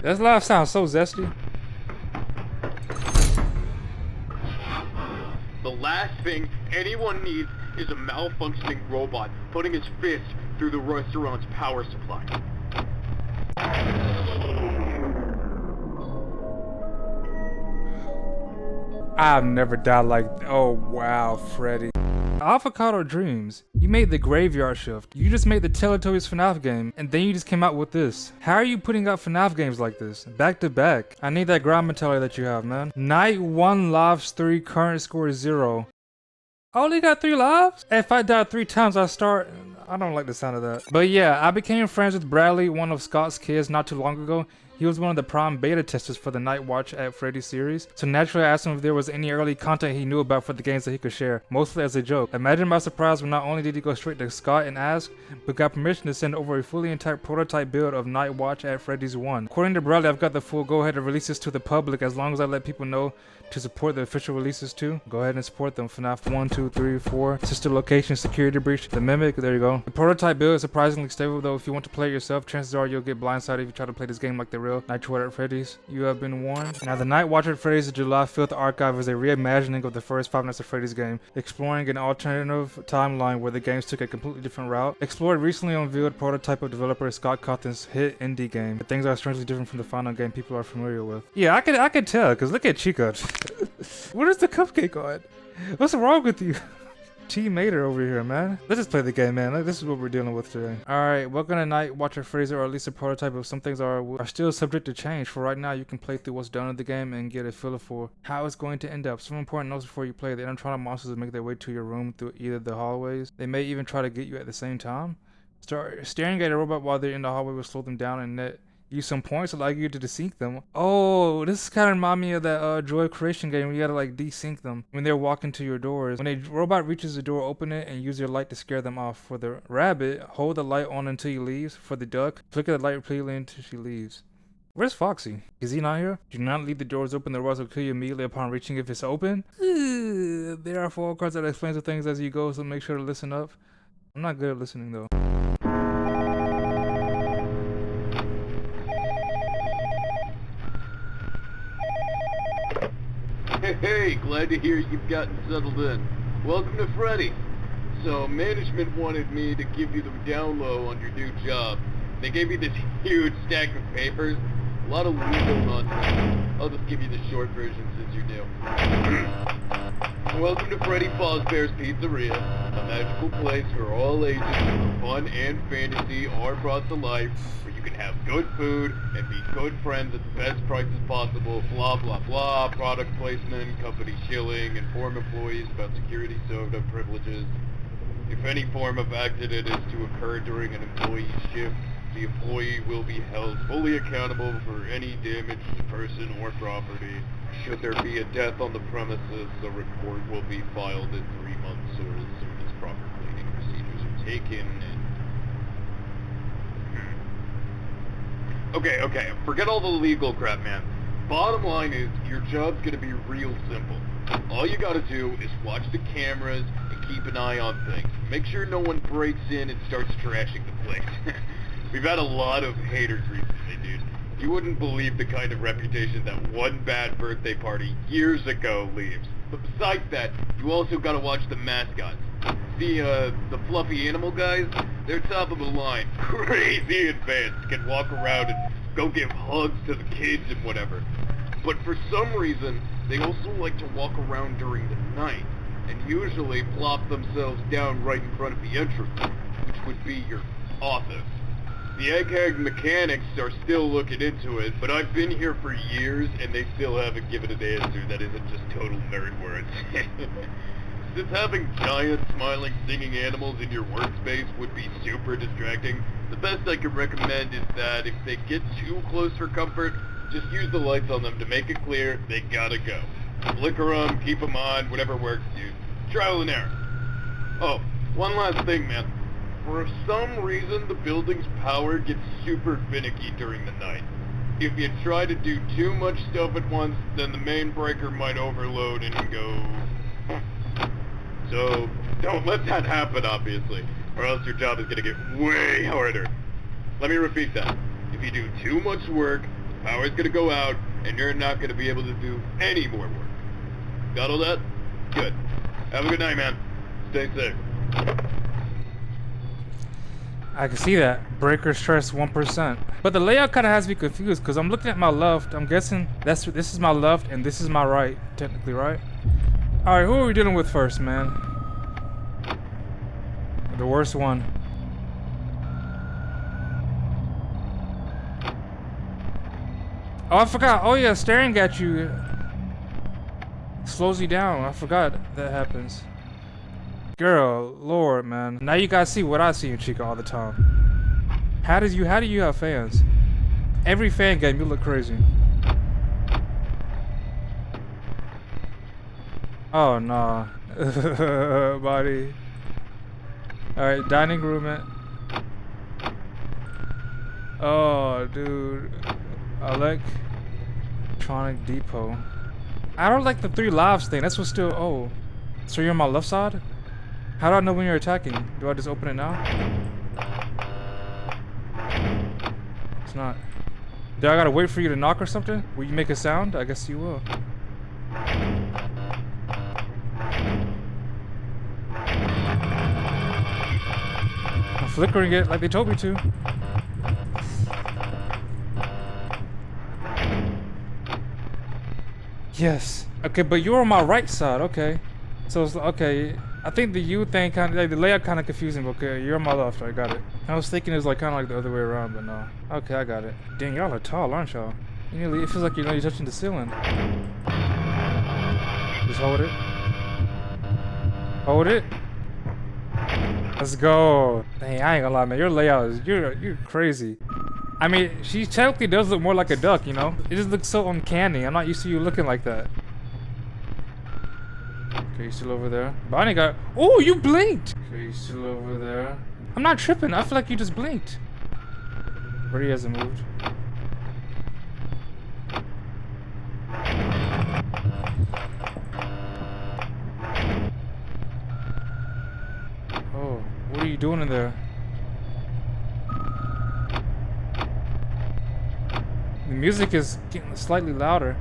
That laugh sounds so zesty. The last thing anyone needs is a malfunctioning robot putting his fist through the restaurant's power supply. I've never died like. Oh wow, Freddie. Avocado Dreams. You made the Graveyard Shift. You just made the Teletubbies FNAF game, and then you just came out with this. How are you putting out FNAF games like this? Back to back. I need that ground mentality that you have, man. Night 1 lives 3, current score is 0. I only got 3 lives? If I die 3 times, I start. I don't like the sound of that. But yeah, I became friends with Bradley, one of Scott's kids, not too long ago. He was one of the prime beta testers for the Night Watch at Freddie series. So naturally I asked him if there was any early content he knew about for the games that he could share, mostly as a joke. Imagine my surprise when not only did he go straight to Scott and ask, but got permission to send over a fully intact prototype build of Night Watch at Freddy's 1. According to Bradley, I've got the full go ahead to release this to the public as long as I let people know to support the official releases too. Go ahead and support them. FNAF 1, 2, 3, 4, Sister Location, Security Breach, The Mimic, there you go. The prototype build is surprisingly stable though. If you want to play it yourself, chances are you'll get blindsided if you try to play this game like the real Night Watch at Freddy's. You have been warned. Now the Night Watch at Freddy's July 5th archive is a reimagining of the first Five Nights at Freddy's game, exploring an alternative timeline where the games took a completely different route. Explored recently unveiled prototype of developer Scott Cawthon's hit indie game, but things are strangely different from the final game people are familiar with. Yeah, I could tell, cause look at Chica. What is the cupcake on? What's wrong with you? Mater over here, man. Let's just play the game, man. This is what we're dealing with today. Alright, welcome to Night Watch at Freddy's, or at least a prototype of some things are still subject to change. For right now, you can play through what's done in the game and get a feel for how it's going to end up. Some important notes before you play. The animatronic monsters make their way to your room through either the hallways. They may even try to get you at the same time. Staring at a robot while they're in the hallway will slow them down and net use some points allow you to desync them. Oh, this kind of remind me of that Joy Creation game where you gotta like desync them when they're walking to your doors. When a robot reaches the door, open it and use your light to scare them off. For the rabbit, hold the light on until he leaves. For the duck, flicker the light repeatedly until she leaves. Where's Foxy? Is he not here? Do not leave the doors open, the robots will kill you immediately upon reaching if it's open. There are 4 cards that explains the things as you go, so make sure to listen up. I'm not good at listening though. Hey, glad to hear you've gotten settled in. Welcome to Freddie. So, management wanted me to give you the down low on your new job. They gave me this huge stack of papers, a lot of legal nonsense. I'll just give you the short version since you're new. Welcome to Freddie Fazbear's Pizzeria, a magical place for all ages where fun and fantasy are brought to life, where you can have good food and be good friends at the best prices possible, blah blah blah, product placement, company shilling, inform employees about security soda privileges. If any form of accident is to occur during an employee's shift, the employee will be held fully accountable for any damage to person or property. Should there be a death on the premises, the report will be filed in 3 months or as soon as proper cleaning procedures are taken. Okay, forget all the legal crap, man. Bottom line is, your job's gonna be real simple. All you gotta do is watch the cameras and keep an eye on things. Make sure no one breaks in and starts trashing the place. We've had a lot of haters recently, dude. You wouldn't believe the kind of reputation that one bad birthday party years ago leaves. But besides that, you also gotta watch the mascots. See, the fluffy animal guys? They're top of the line. Crazy advanced. Can walk around and go give hugs to the kids and whatever. But for some reason, they also like to walk around during the night, and usually plop themselves down right in front of the entrance, which would be your office. The egghead mechanics are still looking into it, but I've been here for years and they still haven't given an answer that isn't just total nerd words. Since having giant smiling singing animals in your workspace would be super distracting, the best I can recommend is that if they get too close for comfort, just use the lights on them to make it clear they gotta go. Flicker them, keep them on, whatever works, dude. Trial and error. Oh, one last thing, man. For some reason, the building's power gets super finicky during the night. If you try to do too much stuff at once, then the main breaker might overload and go... So, don't let that happen, obviously, or else your job is gonna get way harder. Let me repeat that. If you do too much work, the power's gonna go out, and you're not gonna be able to do any more work. Got all that? Good. Have a good night, man. Stay safe. I can see that. Breaker stress 1%. But the layout kind of has me confused because I'm looking at my left. I'm guessing this is my left and this is my right. Technically, right? Alright, who are we dealing with first, man? The worst one. Oh, I forgot. Oh, yeah, staring at you slows you down. I forgot that happens. Girl, Lord, man. Now you guys see what I see in Chica all the time. How do you have fans? Every fan game, you look crazy. Oh, nah. Buddy. Alright, dining room it. Oh, dude. Electronic depot. I don't like the 3 lives thing. That's what's still. Oh. So you're on my left side? How do I know when you're attacking? Do I just open it now? It's not. Do I gotta wait for you to knock or something? Will you make a sound? I guess you will. I'm flickering it like they told me to. Yes. Okay, but you're on my right side. Okay. So it's okay. I think the U thing kind of, like, the layout kind of confusing. But okay, you're on my left. I got it. I was thinking it was like kind of like the other way around, but no. Okay, I got it. Dang, y'all are tall, aren't y'all? It feels like you're touching the ceiling. Just hold it. Hold it. Let's go. Dang, I ain't gonna lie, man. Your layout is you're crazy. I mean, she technically does look more like a duck, you know? It just looks so uncanny. I'm not used to you looking like that. Okay, you still over there? Bonnie got. Oh, you blinked! Okay, you still over there? I'm not tripping. I feel like you just blinked. Freddie hasn't moved. Oh, what are you doing in there? The music is getting slightly louder.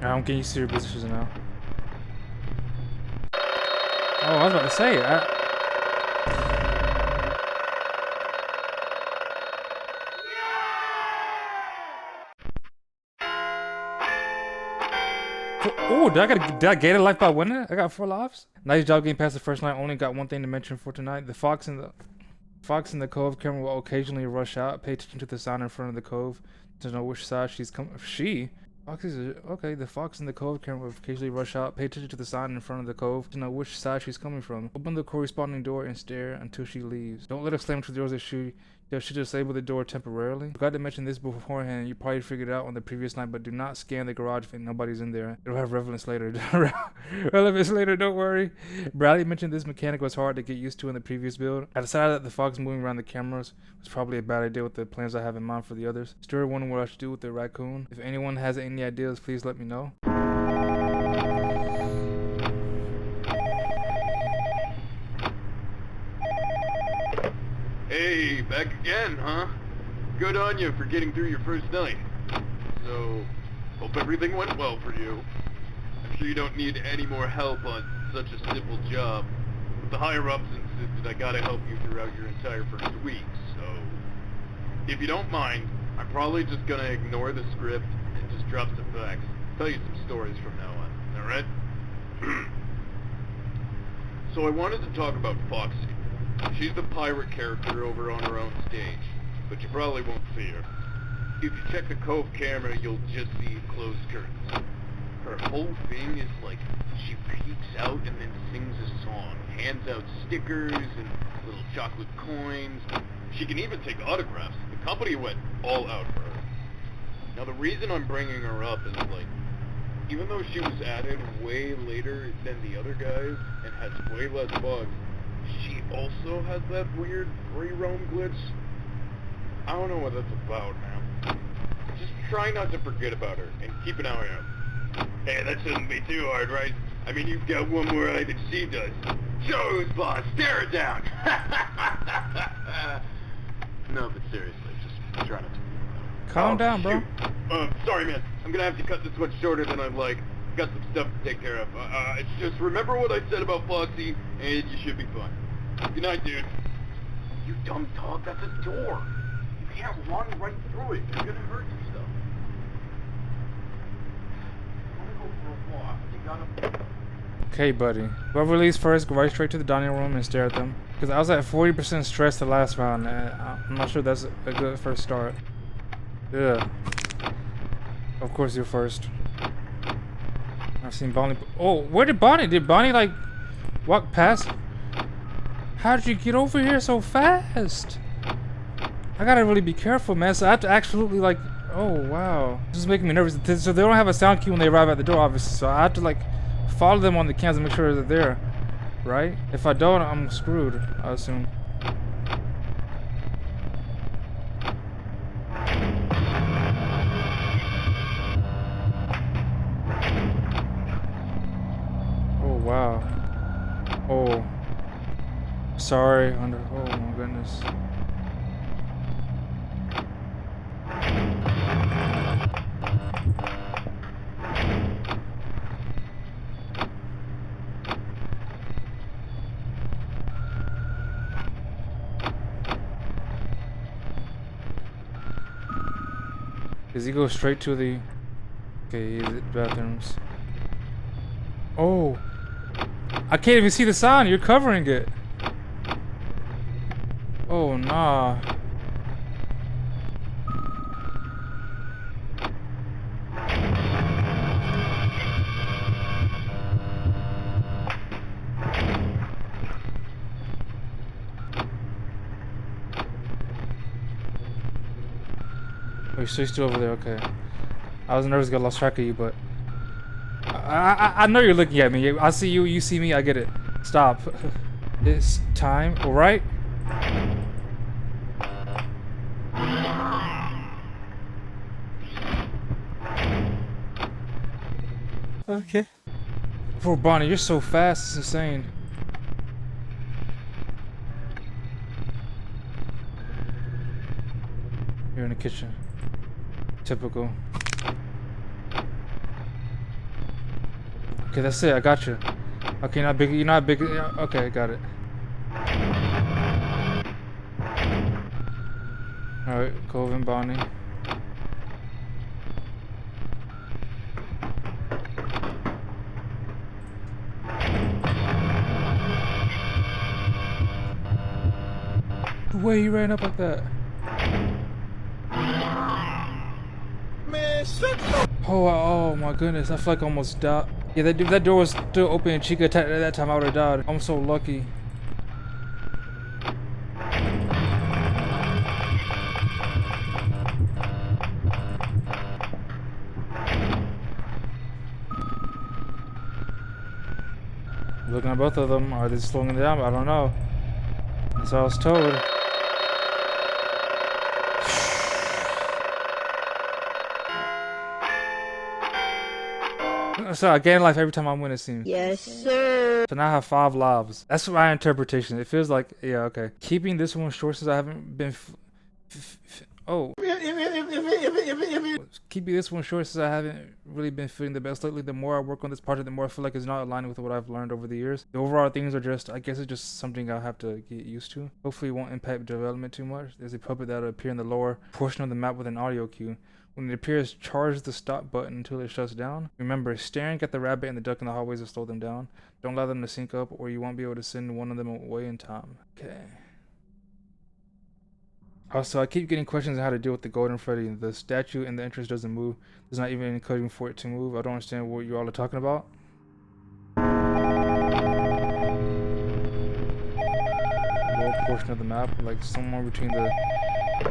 I'm getting used to your businesses now. Oh, I was about to say. Oh, did I gain a life by winning? I got 4 lives. Nice job getting past the first night. Only got one thing to mention for tonight. The fox in the cove camera will occasionally rush out. Pay attention to the sign in front of the cove to know which side she's coming. Okay, the fox in the cove camera will occasionally rush out. Pay attention to the sign in front of the cove to know which side she's coming from. Open the corresponding door and stare until she leaves. Don't let her slam into the doors that she disable the door temporarily. Forgot to mention this beforehand. You probably figured it out on the previous night, but do not scan the garage if nobody's in there. It'll have relevance later. Relevance later, don't worry. Bradley mentioned this mechanic was hard to get used to in the previous build. I decided that the fox moving around the cameras was probably a bad idea with the plans I have in mind for the others. Still wondering what I should do with the raccoon. If anyone has any ideas, please let me know. Hey, back again, huh? Good on you for getting through your first night. So, hope everything went well for you. I'm sure you don't need any more help on such a simple job. But the higher-ups insisted I gotta help you throughout your entire first week, so... If you don't mind, I'm probably just gonna ignore the script and just drop some facts. Tell you some stories from now on, alright? So I wanted to talk about Foxy. She's the pirate character over on her own stage, but you probably won't see her. If you check the Cove camera, you'll just see closed curtains. Her whole thing is like, she peeks out and then sings a song, hands out stickers and little chocolate coins. She can even take autographs. The company went all out for her. Now the reason I'm bringing her up is like, even though she was added way later than the other guys and has way less bugs, she also has that weird free roam glitch. don't know what that's about, man. Just try not to forget about her, and keep an eye out. Hey, that shouldn't be too hard, right? I mean, you've got one more eye than she does. Show who's boss, stare her down! No, but seriously, just try not to. Calm down, bro. Sorry, man. I'm gonna have to cut this much shorter than I'd like. Got some stuff to take care of. It's just remember what I said about Foxy, and you should be fine. Good night, dude. You dumb dog, that's a door. You can't run right through it. You're gonna hurt yourself. I wanna go for a walk. You gotta... Okay, buddy. Whoever leaves first, go right straight to the dining room and stare at them. Because I was at 40% stress the last round. I'm not sure that's a good first start. Yeah. Of course you're first. I've seen Bonnie. Oh, where did Bonnie? Did Bonnie like walk past? How did you get over here so fast? I gotta really be careful, man. So I have to absolutely like. Oh wow, this is making me nervous. So they don't have a sound cue when they arrive at the door, obviously. So I have to like follow them on the cams and make sure they're there, right? If I don't, I'm screwed, I assume. Oh wow. Oh. Sorry. Oh my goodness. Does he go straight to the... Okay, he's at bathrooms. Oh! I can't even see the sign, you're covering it! Oh, nah. Oh, so you're still over there, okay. I was nervous, got lost track of you, but I know you're looking at me. I see you, you see me, I get it. Stop. It's time, alright? Okay. Poor Bonnie, you're so fast, it's insane. You're in the kitchen. Typical. Okay, that's it. I got you. Okay, not big. You're not big. Okay, got it. All right, Cove and Bonnie. The way you ran up like that. Oh my goodness, I feel like I almost died. Yeah, that door was still open and Chica attacked at that time, I would have died. I'm so lucky. Looking at both of them, are they slowing them down? I don't know. That's what I was told. So I gain life every time I win, it seems. Yes, sir. So now I have 5 lives. That's my interpretation. It feels like, yeah, okay. Keeping this one short since I haven't been... Keeping this one short since I haven't really been feeling the best lately. The more I work on this project, the more I feel like it's not aligning with what I've learned over the years. The overall things are just, I guess it's just something I'll have to get used to. Hopefully it won't impact development too much. There's a puppet that'll appear in the lower portion of the map with an audio cue. When it appears, charge the stop button until it shuts down. Remember, staring at the rabbit and the duck in the hallways will slow them down. Don't allow them to sync up or you won't be able to send one of them away in time. Okay. Also, I keep getting questions on how to deal with the golden Freddy. The statue and the entrance doesn't move. There's not even any coding for it to move. I don't understand what you all are talking about. Lower portion of the map, like somewhere between the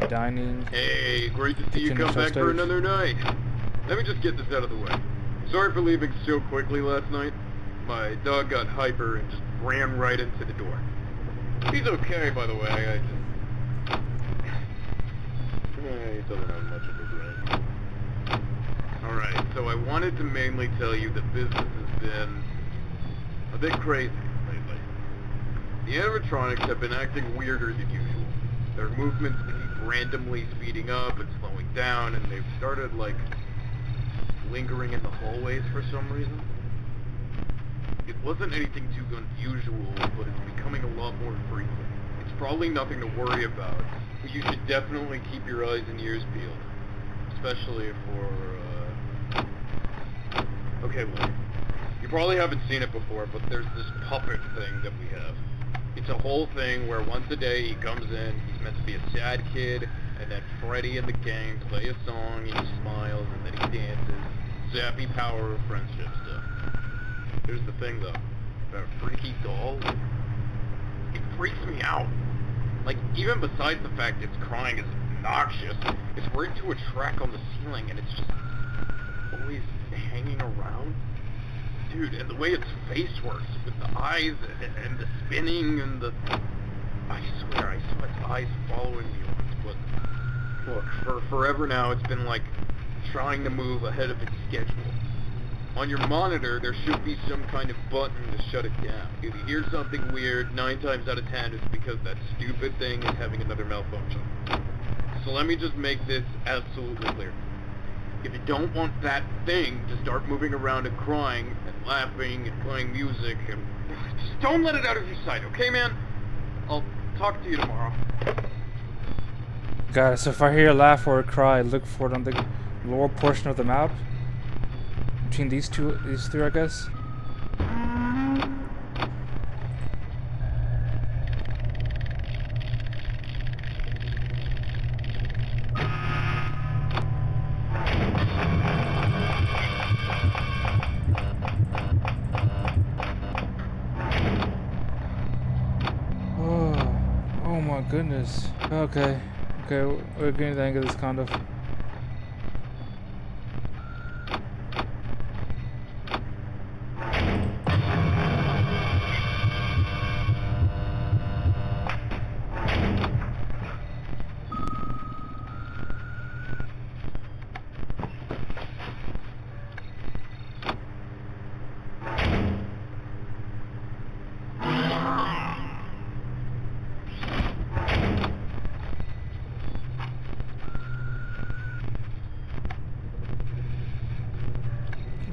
dining. Hey, great to see you come back for another night. Let me just get this out of the way. Sorry for leaving so quickly last night. My dog got hyper and just ran right into the door. He's okay, by the way. He doesn't have much of a brain. Alright, so I wanted to mainly tell you that business has been a bit crazy lately. The animatronics have been acting weirder than usual. Their movements keep randomly speeding up and slowing down, and they've started, like, lingering in the hallways for some reason. It wasn't anything too unusual, but it's becoming a lot more frequent. It's probably nothing to worry about, but you should definitely keep your eyes and ears peeled. Especially for, okay, look. You probably haven't seen it before, but there's this puppet thing that we have. It's a whole thing where once a day he comes in, he's meant to be a sad kid, and then Freddie and the gang play a song, and he smiles, and then he dances. Zappy power of friendship stuff. Here's the thing, though. That freaky doll, it freaks me out. Like, even besides the fact it's crying is obnoxious, it's rigged to a track on the ceiling, and it's just always hanging around. Dude, and the way its face works, with the eyes, and the spinning, and the... I swear, I saw its eyes following me once, but... Look, for forever now, it's been, like, trying to move ahead of its schedule. On your monitor, there should be some kind of button to shut it down. If you hear something weird, 9 times out of 10, it's because that stupid thing is having another malfunction. So let me just make this absolutely clear. If you don't want that thing to start moving around and crying, and laughing, and playing music, and... just don't let it out of your sight, okay, man? I'll talk to you tomorrow. Got it. So if I hear a laugh or a cry, look for it on the lower portion of the map. Between these three, I guess. Oh my goodness. Okay, we're getting the hang of this kind of.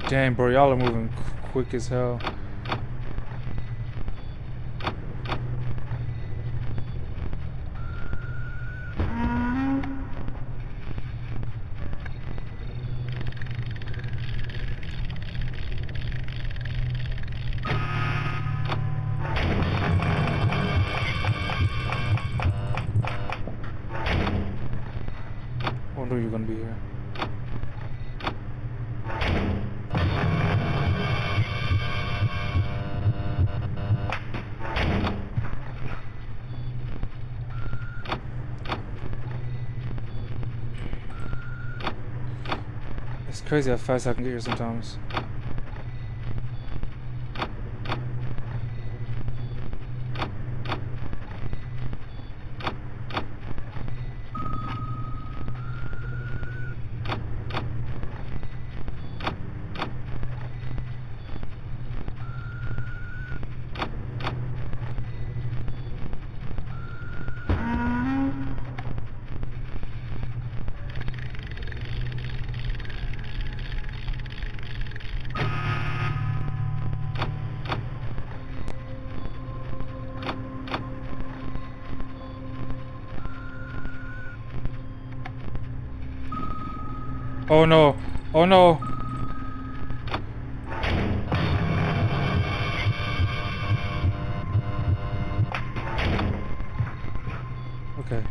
Dang, bro, y'all are moving quick as hell. I knew you were gonna be here. It's crazy how fast I can get here sometimes. Oh no! Oh no! Okay.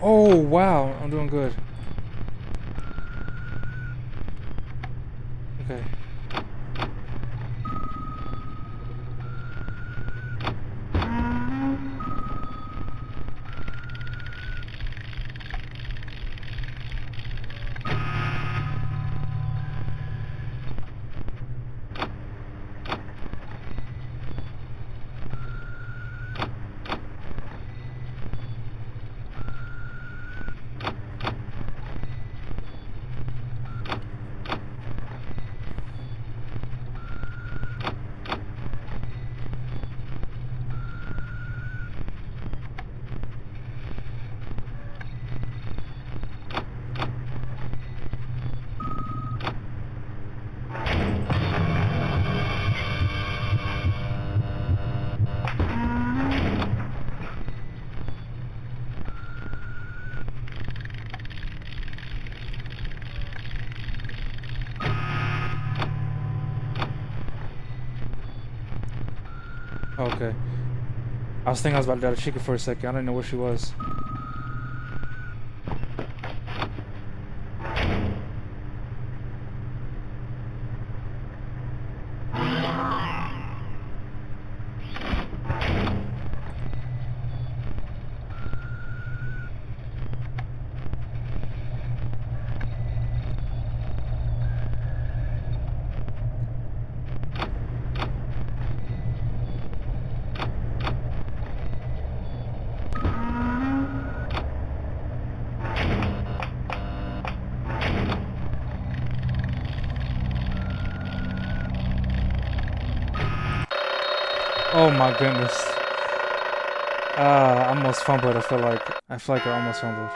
Oh wow, I'm doing good. Okay. Okay. I was thinking I was about to die to Chica for a second. I didn't know where she was. Oh my goodness. I almost fumbled, I feel like. I feel like I almost fumbled.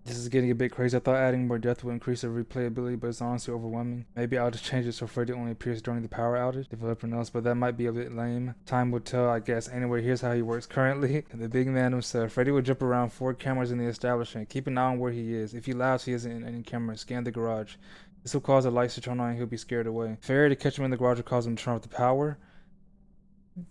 This is getting a bit crazy. I thought adding more death would increase the replayability, but it's honestly overwhelming. Maybe I'll just change it so Freddie only appears during the power outage. Developer knows, but that might be a bit lame. Time will tell, I guess. Anyway, here's how he works currently. The big man himself. Freddie will jump around 4 cameras in the establishment. Keep an eye on where he is. If he laughs, he isn't in any camera. Scan the garage. This will cause the lights to turn on and he'll be scared away. Failure to catch him in the garage will cause him to turn off the power.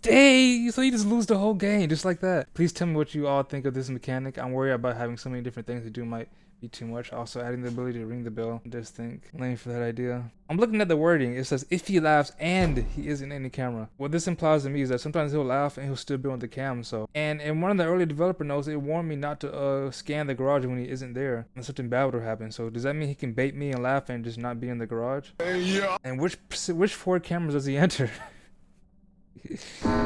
Dang! So you just lose the whole game, just like that. Please tell me what you all think of this mechanic. I'm worried about having so many different things to do might be too much. Also, adding the ability to ring the bell. Just think. Lame for that idea. I'm looking at the wording. It says, if he laughs and he isn't in the camera. What this implies to me is that sometimes he'll laugh and he'll still be on the cam, so. And in one of the early developer notes, it warned me not to scan the garage when he isn't there. And something bad would happen. So does that mean he can bait me and laugh and just not be in the garage? Yeah. And which 4 cameras does he enter? I'm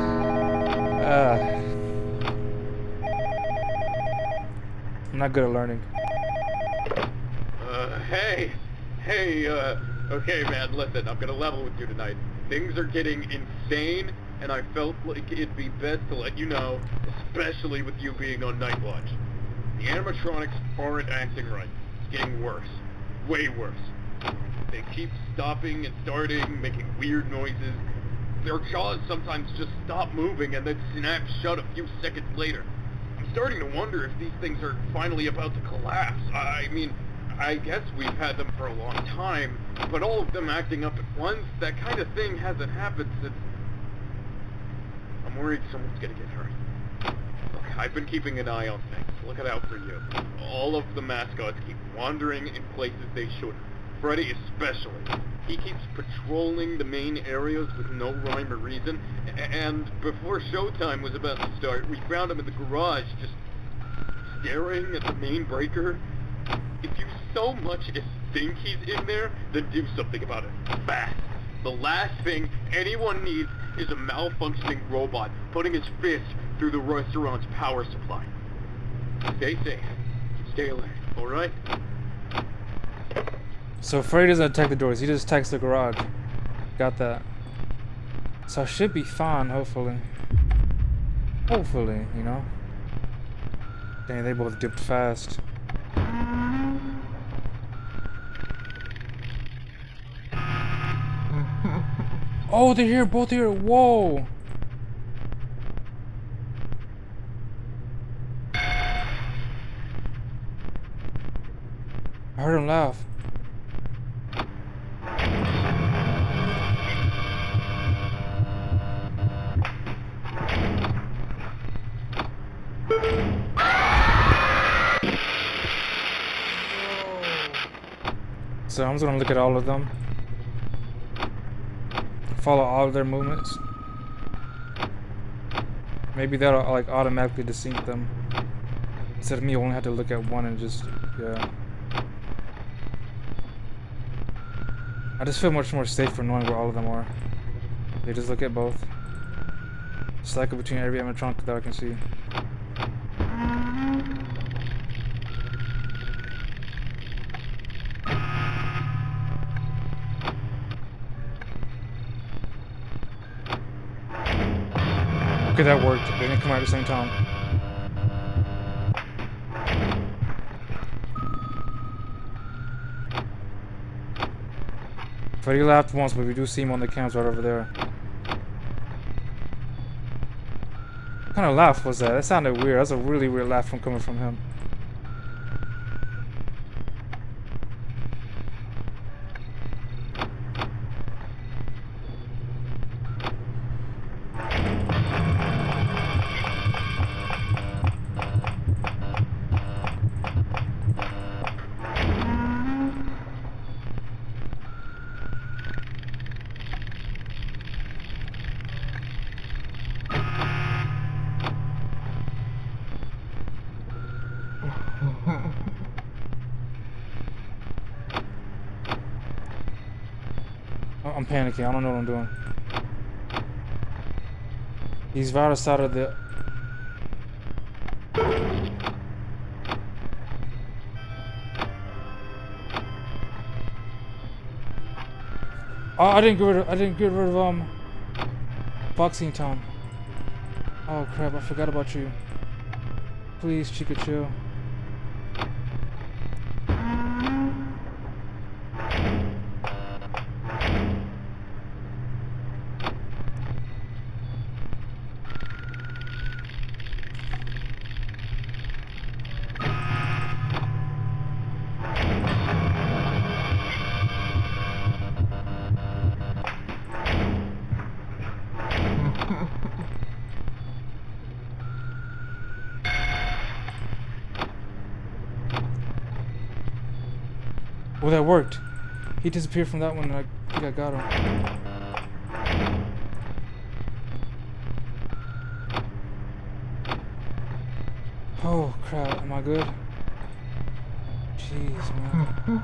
not good at learning. Okay, man, listen, I'm gonna level with you tonight. Things are getting insane, and I felt like it'd be best to let you know, especially with you being on night watch. The animatronics aren't acting right. It's getting worse. Way worse. They keep stopping and starting, making weird noises. Their jaws sometimes just stop moving and then snap shut a few seconds later. I'm starting to wonder if these things are finally about to collapse. I mean, I guess we've had them for a long time, but all of them acting up at once, that kind of thing hasn't happened since... I'm worried someone's gonna get hurt. Look, I've been keeping an eye on things, looking out for you. All of the mascots keep wandering in places they shouldn't. Freddie especially. He keeps patrolling the main areas with no rhyme or reason, and before showtime was about to start, we found him in the garage, just staring at the main breaker. If you so much as think he's in there, then do something about it, fast. The last thing anyone needs is a malfunctioning robot putting his fist through the restaurant's power supply. Stay safe. Stay alert, alright? So Freddie doesn't attack the doors, he just attacks the garage. Got that. So I should be fine, hopefully. Hopefully, you know? Dang, they both dipped fast. Oh, they're here, both here. Whoa! I heard him laugh. So I'm just gonna look at all of them. Follow all of their movements. Maybe that'll like automatically desync them. Instead of me only have to look at one and just, yeah. I just feel much more safe for knowing where all of them are. They just look at both. Cycle between every animatronic that I can see. Okay, that worked. They didn't come out at the same time. Freddie laughed once, but we do see him on the cams right over there. What kind of laugh was that? That sounded weird. That's a really weird laugh coming from him. panicking. I don't know what I'm doing. He's right outside of the... Oh, I didn't get rid of boxing Tom. Oh crap, I forgot about you. Please, Chica, chill. Well, that worked. He disappeared from that one and I think I got him. Oh crap, am I good? Jeez, man.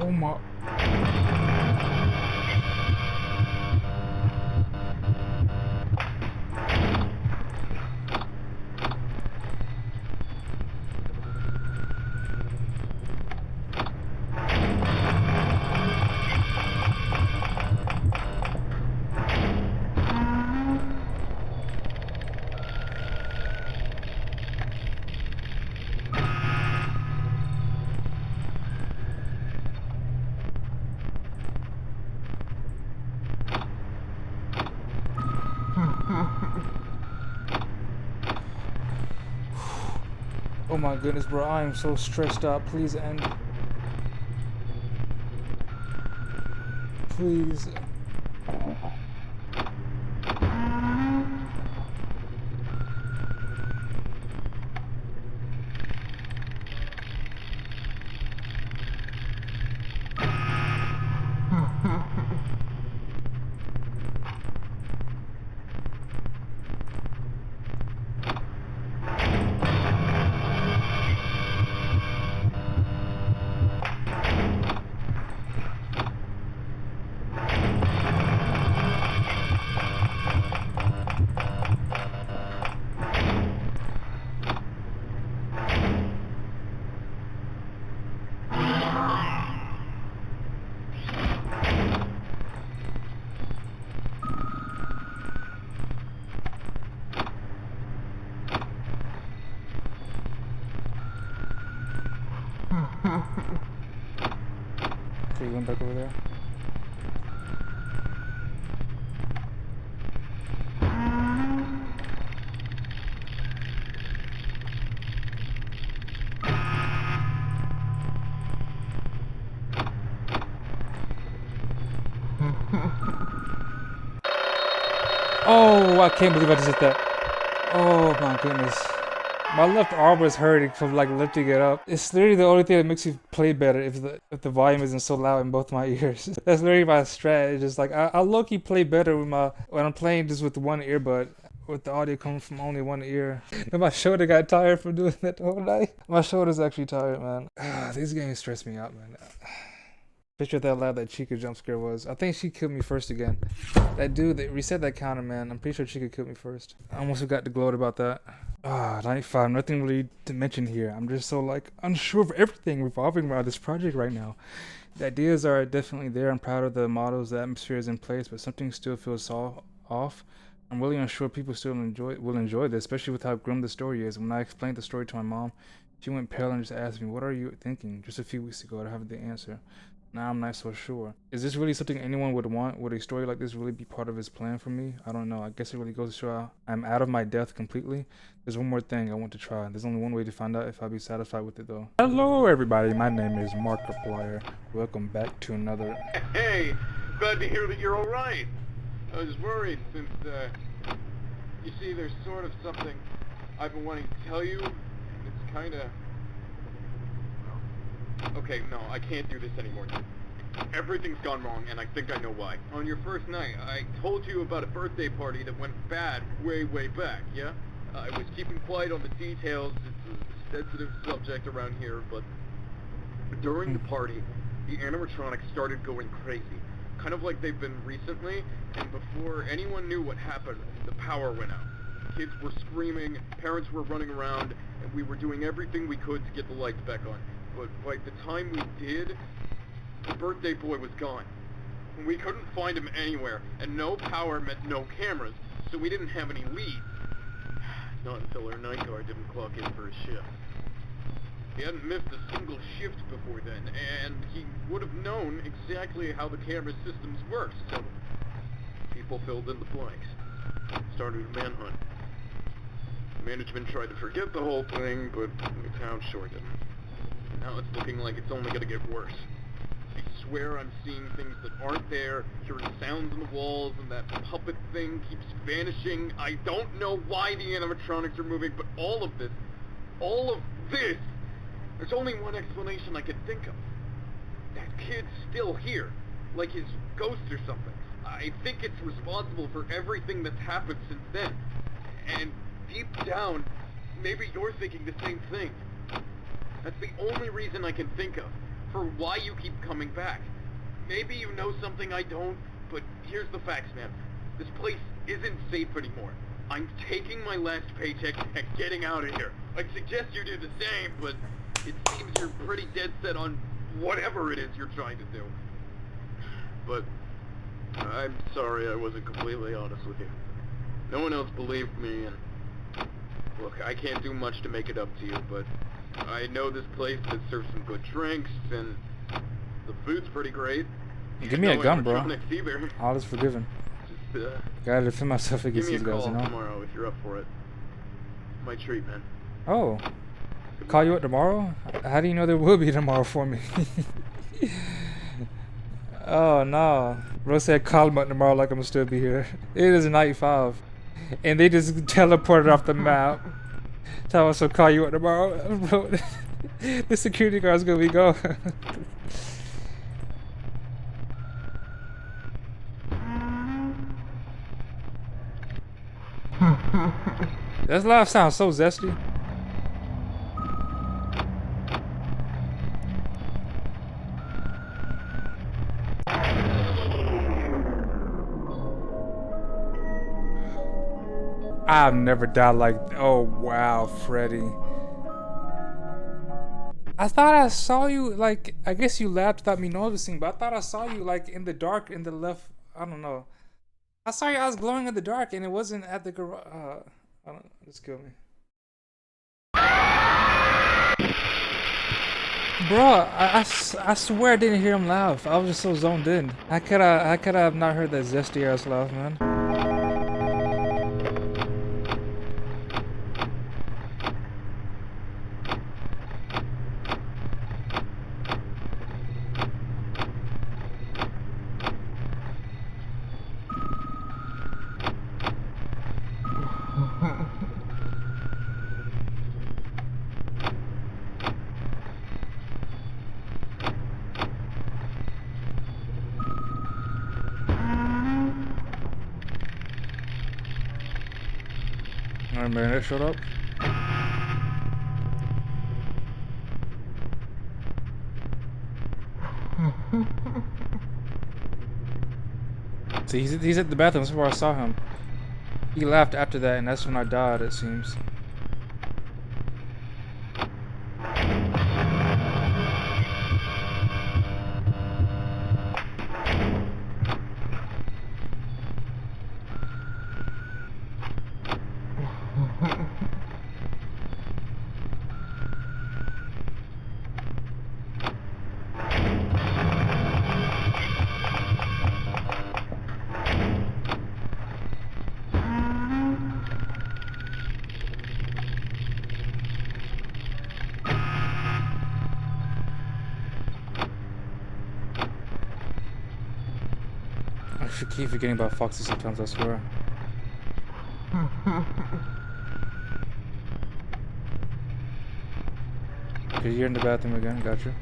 Oh my. Oh my goodness, bro, I am so stressed out. Please end. Please. Okay, you went back over there. Oh, I can't believe I just hit that. Oh my goodness. My left arm was hurting from like lifting it up. It's literally the only thing that makes me play better if the volume isn't so loud in both my ears. That's literally my strat. It's just like I low-key play better with when I'm playing just with one earbud, with the audio coming from only one ear. And my shoulder got tired from doing that the whole night. My shoulder's actually tired, man. These games stress me out, man. Picture that loud that Chica jump scare was. I think she killed me first again. That dude, they reset that counter, man. I'm pretty sure Chica killed me first. I almost forgot to gloat about that. 95, nothing really to mention here. I'm just so like unsure of everything revolving around this project right now. The ideas are definitely there. I'm proud of the models, the atmosphere is in place, but something still feels off. I'm really unsure people still will enjoy this, especially with how grim the story is. When I explained the story to my mom, she went pale and just asked me, "What are you thinking?" Just a few weeks ago, I have the answer. Now I'm not so sure. Is this really something anyone would want? Would a story like this really be part of his plan for me? I don't know. I guess it really goes to show I'm out of my depth completely. There's one more thing I want to try. There's only one way to find out if I'll be satisfied with it though. Hello everybody, my name is Markiplier. Welcome back to another... Hey, glad to hear that you're alright. I was worried since, you see, there's sort of something I've been wanting to tell you. It's kinda... Okay, no, I can't do this anymore. Everything's gone wrong, and I think I know why. On your first night, I told you about a birthday party that went bad way, way back, yeah? I was keeping quiet on the details. It's a sensitive subject around here, but during the party, the animatronics started going crazy. Kind of like they've been recently, and before anyone knew what happened, the power went out. Kids were screaming, parents were running around, and we were doing everything we could to get the lights back on. But by the time we did, the birthday boy was gone. We couldn't find him anywhere, and no power meant no cameras, so we didn't have any leads. Not until our night guard didn't clock in for his shift. He hadn't missed a single shift before then, and he would have known exactly how the camera systems worked, so people filled in the blanks. Started a manhunt. Management tried to forget the whole thing, but the town sure didn't. Now it's looking like it's only gonna get worse. I swear I'm seeing things that aren't there, hearing sounds in the walls, and that puppet thing keeps vanishing. I don't know why the animatronics are moving, but all of this, there's only one explanation I can think of. That kid's still here, like his ghost or something. I think it's responsible for everything that's happened since then. And deep down, maybe you're thinking the same thing. That's the only reason I can think of for why you keep coming back. Maybe you know something I don't, but here's the facts, man. This place isn't safe anymore. I'm taking my last paycheck and getting out of here. I'd suggest you do the same, but it seems you're pretty dead set on whatever it is you're trying to do. But I'm sorry I wasn't completely honest with you. No one else believed me, and look, I can't do much to make it up to you, but I know this place that serves some good drinks, and the food's pretty great. Give me a gun, bro. Either. All is forgiven. Just, gotta defend myself against these these guys, you know? tomorrow if you're up for it. My treat, man. Oh. Call you up tomorrow? How do you know there will be tomorrow for me? Oh, no. Bro said call him up tomorrow like I'm gonna still be here. It is night 5. And they just teleported off the map. Tell us to call you up tomorrow. Bro, the security guard's gonna be gone. That laugh sounds so zesty. I've never died like... Oh, wow, Freddie. I thought I saw you, like... I guess you laughed without me noticing, but I thought I saw you, like, in the dark, in the left... I don't know. I saw your eyes glowing in the dark, and it wasn't at the garage... I don't... Just kill me. Bro, I swear I didn't hear him laugh. I was just so zoned in. How could I have not heard that zesty ass laugh, man? Alright, man, that shut up. See, he's at the bathroom. That's where I saw him. He laughed after that, and that's when I died, it seems. keep forgetting about Foxy sometimes, I swear. Okay, you're in the bathroom again, gotcha.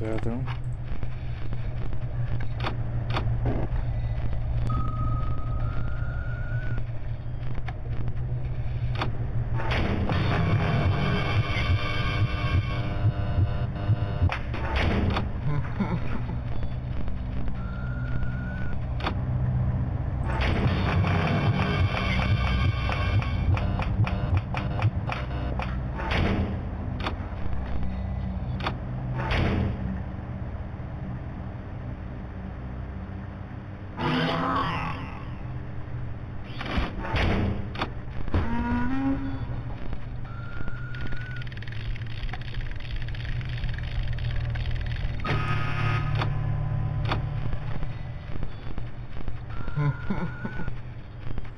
Bathroom.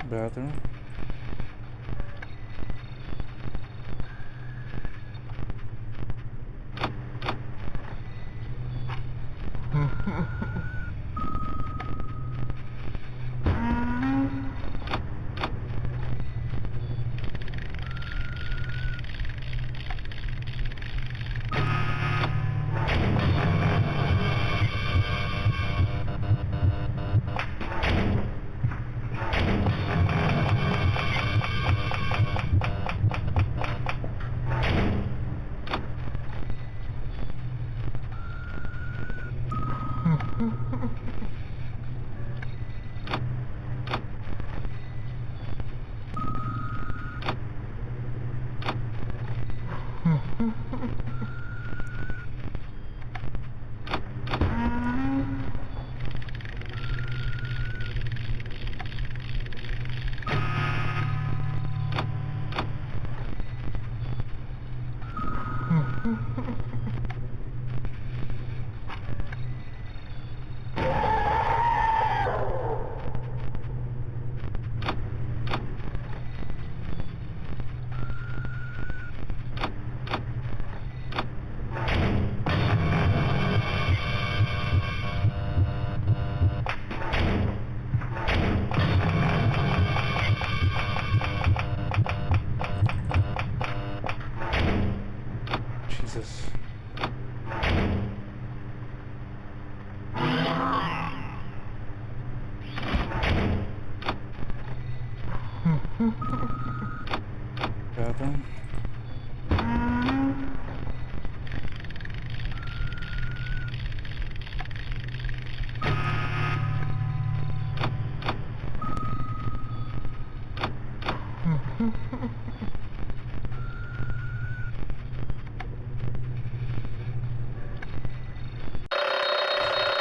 Bathroom. Jesus. Bathroom.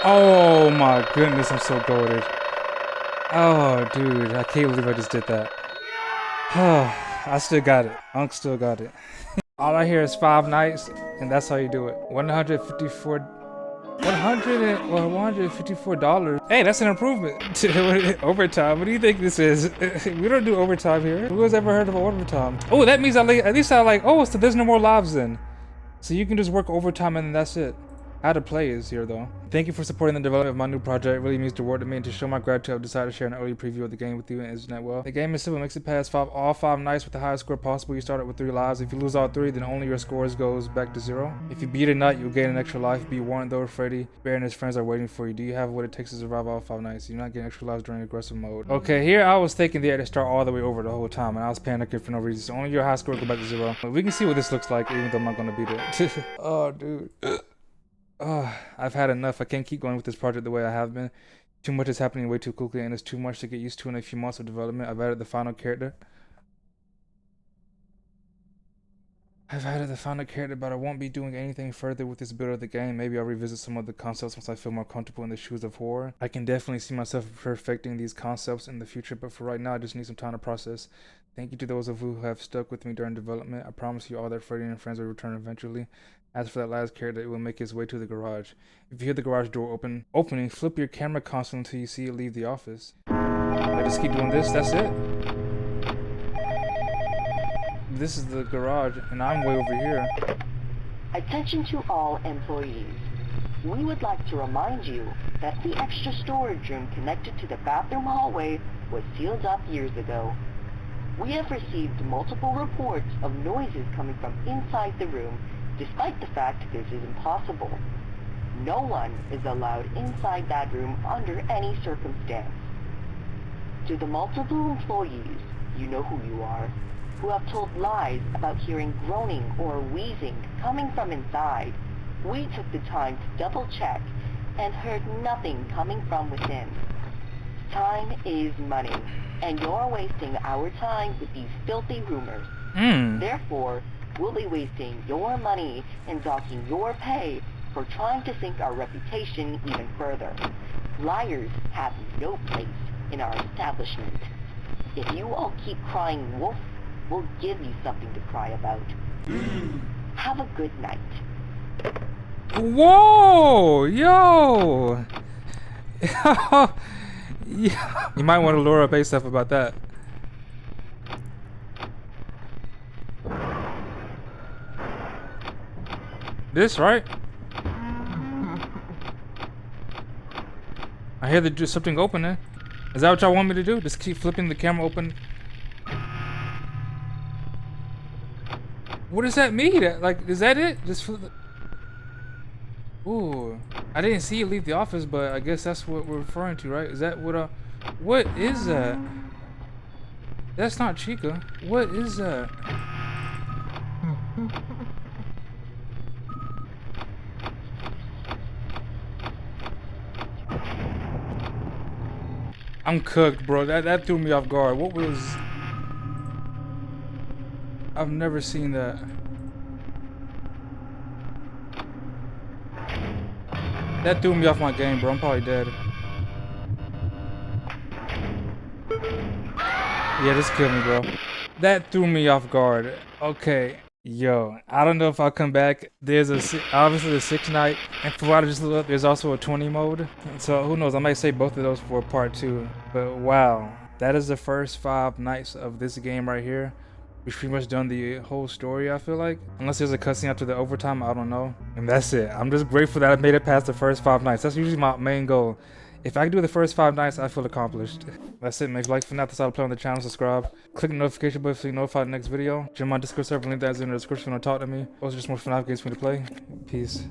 Oh my goodness, I'm so goated. Oh dude, I can't believe I just did that. I still got it. Unc still got it. All I hear is 5 nights, and that's how you do it. $154. Hey, that's an improvement to overtime. What do you think this is? We don't do overtime here. Who has ever heard of overtime? Oh, that means at least I like. Oh, so there's no more lives then. So you can just work overtime and that's it. How to play is here though. Thank you for supporting the development of my new project. It really means the world to me, and to show my gratitude, I've decided to share an early preview of the game with you and internet well. The game is simple, makes it past all five nights with the highest score possible. You start it with 3 lives. If you lose all 3, then only your scores goes back to 0. If you beat a night, you'll gain an extra life. Be warned though, Freddie, Bear and his friends are waiting for you. Do you have what it takes to survive all 5 nights? You're not getting extra lives during aggressive mode. Okay, here I was thinking they had to start all the way over the whole time, and I was panicking for no reason. So only your high score go back to 0. But we can see what this looks like, even though I'm not gonna beat it. Oh, dude. I've had enough. I can't keep going with this project the way I have been. Too much is happening way too quickly, and it's too much to get used to in a few months of development. I've added the final character, but I won't be doing anything further with this build of the game. Maybe I'll revisit some of the concepts once I feel more comfortable in the shoes of horror. I can definitely see myself perfecting these concepts in the future, but for right now, I just need some time to process. Thank you to those of you who have stuck with me during development. I promise you all that Freddie and friends will return eventually. As for that last character, it will make its way to the garage. If you hear the garage door opening, flip your camera console until you see it leave the office. I just keep doing this, that's it. This is the garage, and I'm way over here. Attention to all employees. We would like to remind you that the extra storage room connected to the bathroom hallway was sealed up years ago. We have received multiple reports of noises coming from inside the room, despite the fact this is impossible. No one is allowed inside that room under any circumstance. To the multiple employees, you know who you are, who have told lies about hearing groaning or wheezing coming from inside, we took the time to double check and heard nothing coming from within. Time is money, and you're wasting our time with these filthy rumors. Therefore, we'll be wasting your money and docking your pay for trying to sink our reputation even further. Liars have no place in our establishment. If you all keep crying wolf, we'll give you something to cry about. Have a good night. Whoa! Yo! Yeah. You might want to lure up ASAP about that. This, right? I hear there's something opening. Is that what y'all want me to do? Just keep flipping the camera open? What does that mean? Like, is that it? Just flip the... Ooh. I didn't see you leave the office, but I guess that's what we're referring to, right? Is that what what is that? That's not Chica. What is that? I'm cooked, bro. That threw me off guard. What was... I've never seen that. That threw me off my game, bro. I'm probably dead. Yeah, this killed me, bro. That threw me off guard. Okay. Yo, I don't know if I'll come back. There's obviously the 6 night, and for what I just looked up, there's also a 20 mode. So who knows? I might save both of those for part 2. But wow, that is the first 5 nights of this game right here. We've pretty much done the whole story, I feel like. Unless there's a cutscene after the overtime, I don't know. And that's it. I'm just grateful that I made it past the first 5 nights. That's usually my main goal. If I can do the first 5 nights, I feel accomplished. That's it, man. If you like FNAF, that's how to play on the channel. Subscribe. Click the notification button so you're notified of the next video. Join my Discord server, link that's in the description, or talk to me. Those are just more FNAF games for me to play. Peace.